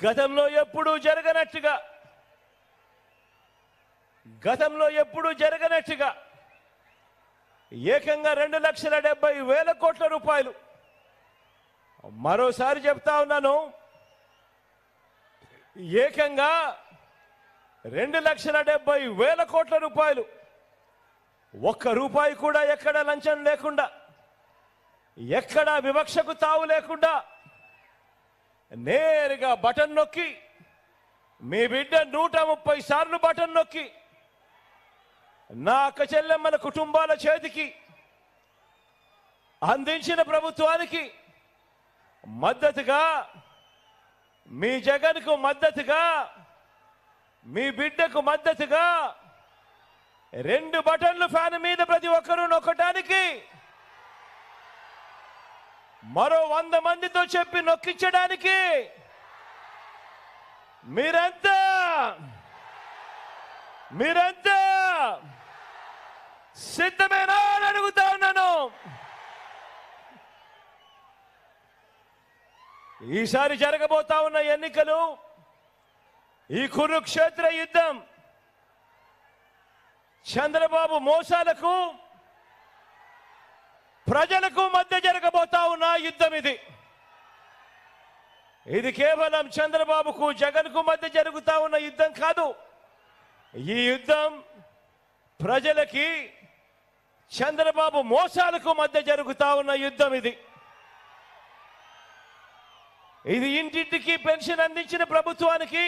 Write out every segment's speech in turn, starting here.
గతంలో ఎప్పుడూ జరగనట్టుగా ఏకంగా 2,70,000 కోట్ల రూపాయలు. మరోసారి చెప్తా ఉన్నాను, ఏకంగా 2,70,000 కోట్ల రూపాయలు. ఒక్క రూపాయి కూడా ఎక్కడ లంచం లేకుండా, ఎక్కడ వివక్షకు తావు లేకుండా నేరుగా బటన్ నొక్కి మీ బిడ్డ 130 సార్లు బటన్ నొక్కి నా అక్క చెల్లెమ్మల కుటుంబాల చేతికి అందించిన ప్రభుత్వానికి మద్దతుగా, మీ జగన్కు మద్దతుగా, మీ బిడ్డకు మద్దతుగా 2 బటన్లు ఫ్యాన్ మీద ప్రతి ఒక్కరూ నొక్కడానికి మరో 100 మందితో చెప్పి నొక్కించడానికి మీరంతా సిద్ధమేనా అని అడుగుతా ఉన్నాను. ఈసారి జరగబోతా ఉన్న ఎన్నికలు ఈ కురుక్షేత్ర యుద్ధం చంద్రబాబు మోసాలకు ప్రజలకు మధ్య జరగబోతా ఉన్న యుద్ధం. ఇది కేవలం చంద్రబాబుకు జగన్కు మధ్య జరుగుతా ఉన్న యుద్ధం కాదు. ఈ యుద్ధం ప్రజలకి చంద్రబాబు మోసాలకు మధ్య జరుగుతా ఉన్న యుద్ధం. ఇది ఇంటింటికి పెన్షన్ అందించిన ప్రభుత్వానికి,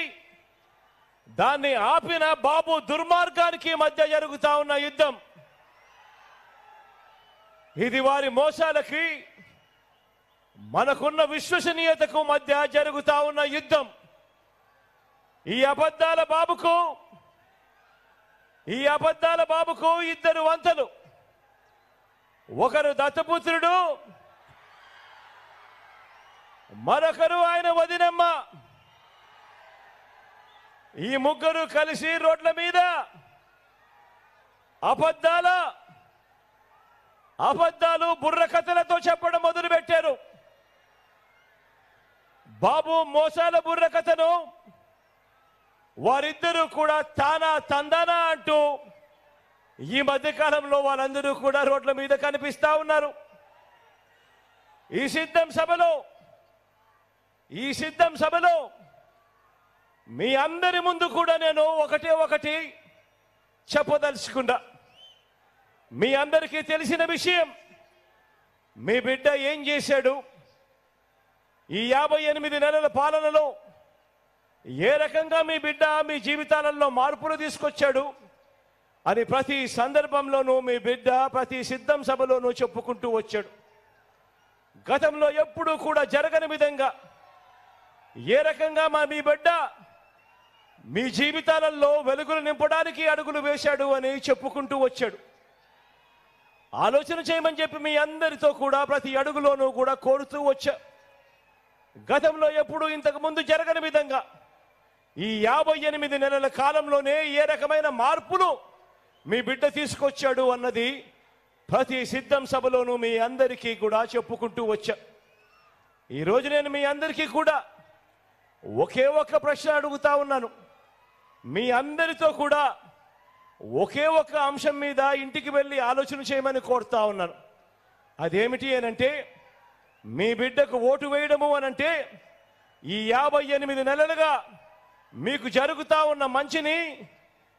దాన్ని ఆపిన బాబు దుర్మార్గానికి మధ్య జరుగుతా ఉన్న యుద్ధం. ఇది వారి మోసాలకి మనకున్న విశ్వసనీయతకు మధ్య జరుగుతా ఉన్న యుద్ధం. ఈ అబద్ధాల బాబుకు 2 వంతలు. ఒకరు దత్తపుత్రుడు, మరొకరు ఆయన వదినమ్మ. ఈ ముగ్గురు కలిసి రోడ్ల మీద అబద్ధాలు బుర్రకథలతో చెప్పడం మొదలుపెట్టారు. బాబు మోసాల బుర్రకథను వారిద్దరూ కూడా తానా తందానా అంటూ ఈ మధ్యకాలంలో వాళ్ళందరూ కూడా రోడ్ల మీద కనిపిస్తా ఉన్నారు. ఈ సిద్ధం సభలో మీ అందరి ముందు కూడా నేను ఒకటి చెప్పదలుచుకున్నా. మీ అందరికీ తెలిసిన విషయం, మీ బిడ్డ ఏం చేశాడు, ఈ 58 నెలల పాలనలో ఏ రకంగా మీ బిడ్డ మీ జీవితాలలో మార్పులు తీసుకొచ్చాడు అని ప్రతి సందర్భంలోనూ మీ బిడ్డ ప్రతి సిద్ధం సభలోనూ చెప్పుకుంటూ వచ్చాడు. గతంలో ఎప్పుడూ కూడా జరగని విధంగా ఏ రకంగా మీ బిడ్డ మీ జీవితాలలో వెలుగులు నింపడానికి అడుగులు వేశాడు అని చెప్పుకుంటూ వచ్చాడు. ఆలోచన చేయమని చెప్పి మీ అందరితో కూడా ప్రతి అడుగులోనూ కూడా కోరుతూ వచ్చా. గతంలో ఎప్పుడు ఇంతకు ముందు జరగని విధంగా ఈ 58 నెలల కాలంలోనే ఏ రకమైన మార్పులు మీ బిడ్డ తీసుకొచ్చాడు అన్నది ప్రతి సిద్ధం సభలోనూ మీ అందరికీ కూడా చెప్పుకుంటూ వచ్చా. ఈరోజు నేను మీ అందరికీ కూడా ఒకే ఒక్క ప్రశ్న అడుగుతా ఉన్నాను. మీ అందరితో కూడా ఒకే ఒక్క అంశం మీద ఇంటికి వెళ్ళి ఆలోచన చేయమని కోరుతా ఉన్నాను. అదేమిటి అనంటే, మీ బిడ్డకు ఓటు వేయడము అనంటే ఈ 58 నెలలుగా మీకు జరుగుతా ఉన్న మంచిని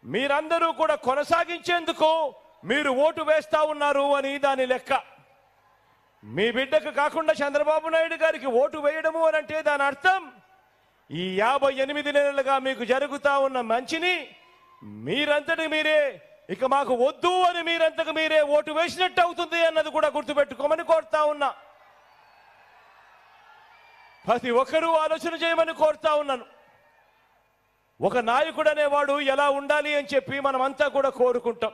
మీరందరూ కూడా కొనసాగించేందుకు మీరు ఓటు వేస్తా ఉన్నారు అని దాని లెక్క. మీ బిడ్డకు కాకుండా చంద్రబాబు నాయుడు గారికి ఓటు వేయడము అనంటే దాని అర్థం ఈ 58 నెలలుగా మీకు జరుగుతా ఉన్న మంచిని మీరంతటి మీరే ఇక మాకు వద్దు అని మీరంతకు మీరే ఓటు వేసినట్టు అవుతుంది అన్నది కూడా గుర్తుపెట్టుకోమని కోరుతా ఉన్నా. ప్రతి ఒక్కరూ ఆలోచన చేయమని కోరుతా ఉన్నాను. ఒక నాయకుడు అనేవాడు ఎలా ఉండాలి అని చెప్పి మనమంతా కూడా కోరుకుంటాం.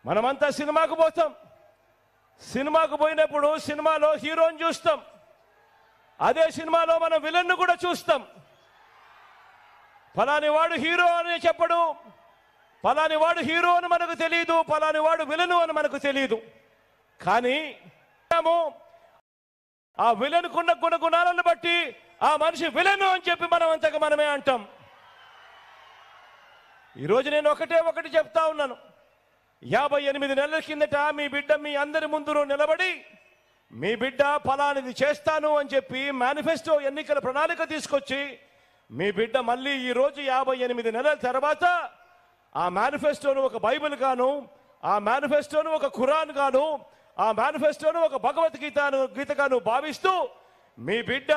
మనమంతా సినిమాకు పోతాం. సినిమాకు పోయినప్పుడు సినిమాలో హీరోని చూస్తాం, అదే సినిమాలో మనం విలన్ను కూడా చూస్తాం. ఫలాని వాడు హీరో అని చెప్పడు, ఫలాని వాడు హీరో అని మనకు తెలియదు, ఫలాని వాడు విలను అని మనకు తెలియదు. కానీ ఆ విలన్కున్న గుణగుణాలను బట్టి ఆ మనిషి విలను అని చెప్పి మనం అంతగా మనమే అంటాం. ఈరోజు నేను ఒకటి చెప్తా ఉన్నాను. 58 నెలల కిందట మీ బిడ్డ మీ అందరి ముందు నిలబడి మీ బిడ్డ ఫలానిది చేస్తాను అని చెప్పి మేనిఫెస్టో ఎన్నికల ప్రణాళిక తీసుకొచ్చి మీ బిడ్డ మళ్ళీ ఈరోజు 58 నెలల తర్వాత ఆ మేనిఫెస్టోను ఒక బైబిల్ గాను, ఆ మేనిఫెస్టోను ఒక ఖురాన్ గాను, ఆ మేనిఫెస్టోను ఒక గీతగాను భావిస్తూ మీ బిడ్డ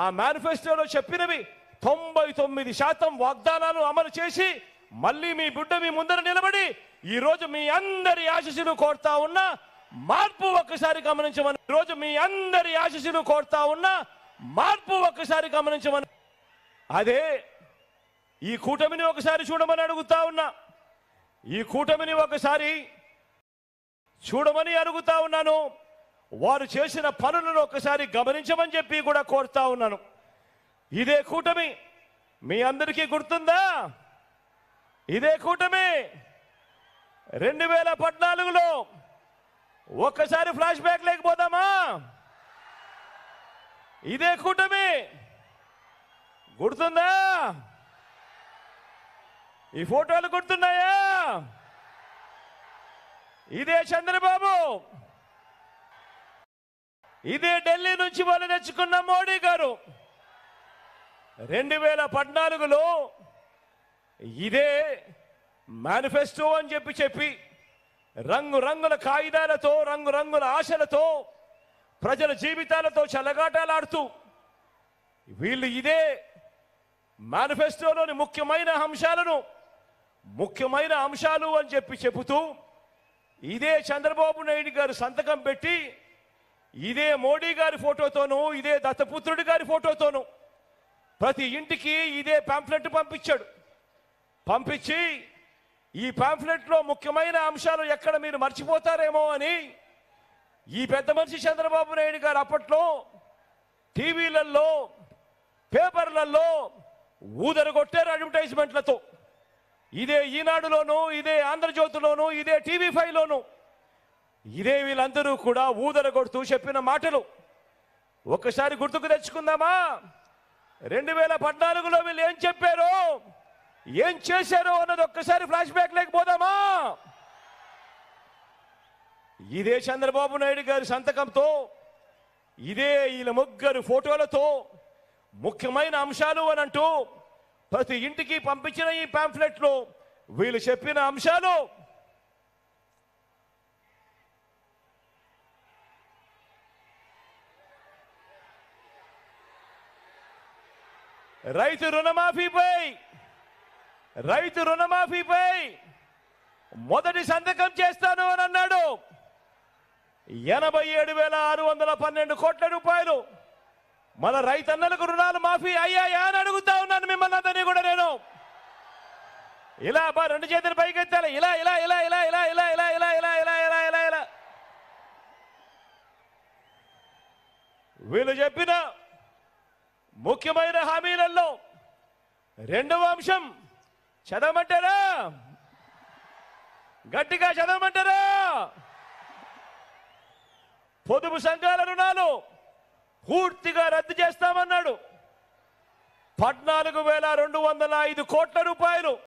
ఆ మేనిఫెస్టోలో చెప్పినవి 99% వాగ్దానాలు అమలు చేసి మళ్ళీ మీ బిడ్డ మీ ముందర నిలబడి ఈరోజు మీ అందరి ఆశీస్సులు కోరుతా ఉన్నా మార్పు ఒక్కసారి గమనించమని, ఈరోజు మీ అందరి ఆశీస్సులు కోరుతా ఉన్నా మార్పు ఒక్కసారి గమనించమని, అదే ఈ కూటమిని ఒకసారి చూడమని అడుగుతా ఉన్నా. ఈ కూటమిని ఒకసారి చూడమని అడుగుతా ఉన్నాను. వారు చేసిన పనులను ఒకసారి గమనించమని చెప్పి కూడా కోరుతా ఉన్నాను. ఇదే కూటమి మీ అందరికీ గుర్తుందా? ఇదే కూటమి 2014లో ఒక్కసారి ఫ్లాష్ బ్యాక్ లేకపోదామా? ఇదే కూటమి గుర్తుందా? ఈ ఫోటోలు గుర్తున్నాయా? ఇదే చంద్రబాబు, ఇదే ఢిల్లీ నుంచి వాళ్ళు తెచ్చుకున్న మోడీ గారు 2014లో ఇదే మేనిఫెస్టో అని చెప్పి రంగురంగుల కాగితాలతో, రంగురంగుల ఆశలతో, ప్రజల జీవితాలతో చెలగాటలాడుతూ వీళ్ళు ఇదే మేనిఫెస్టోలోని ముఖ్యమైన అంశాలు అని చెబుతూ ఇదే చంద్రబాబు నాయుడు గారు సంతకం పెట్టి ఇదే మోడీ గారి ఫోటోతోనూ, ఇదే దత్తపుత్రుడి గారి ఫోటోతోనూ ప్రతి ఇంటికి ఇదే పాంఫ్లెట్ పంపించి ఈ పాంఫ్లెట్లో ముఖ్యమైన అంశాలు ఎక్కడ మీరు మర్చిపోతారేమో అని ఈ పెద్ద మనిషి చంద్రబాబు నాయుడు గారు అప్పట్లో టీవీలలో, పేపర్లలో ఊదరగొట్టారు అడ్వర్టైజ్మెంట్లతో. ఇదే ఈనాడులోనూ, ఇదే ఆంధ్రజ్యోతిలోనూ, ఇదే TV5లోనూ ఇదే వీళ్ళందరూ కూడా ఊదరగొడుతూ చెప్పిన మాటలు ఒక్కసారి గుర్తుకు తెచ్చుకుందామా? 2014లో వీళ్ళు ఏం చెప్పారో, ఏం చేశారో అన్నది ఒక్కసారి ఫ్లాష్ బ్యాక్ లేకపోదామా? ఇదే చంద్రబాబు నాయుడు గారి సంతకంతో, ఇదే వీళ్ళ ముగ్గురు ఫోటోలతో ముఖ్యమైన అంశాలు అని అంటూ ప్రతి ఇంటికి పంపించిన ఈ పాంఫ్లెట్లో వీళ్ళు చెప్పిన అంశాలు రైతు రుణమాఫీపై మొదటి సంతకం చేస్తాను అని అన్నాడు. 87,612 కోట్ల రూపాయలు మన రైతన్నలకు రుణాలు మాఫీ అయ్యాయా అని అడుగుతా ఉన్నాను మిమ్మల్ని అందరినీ కూడా. నేను ఇలా రెండు చేతులు పైకెత్తాలి, ఇలా ఇలా ఇలా ఇలా ఇలా ఇలా ఇలా ఇలా ఇలా ఇలా ఇలా ఇలా ఇలా వీళ్ళు చెప్పిన ముఖ్యమైన హామీలలో రెండవ అంశం చదవమంటారా? గట్టిగా చదవమంటారా? పొదుపు సంఘాల రుణాలు పూర్తిగా రద్దు చేస్తామన్నాడు. 14,205 కోట్ల రూపాయలు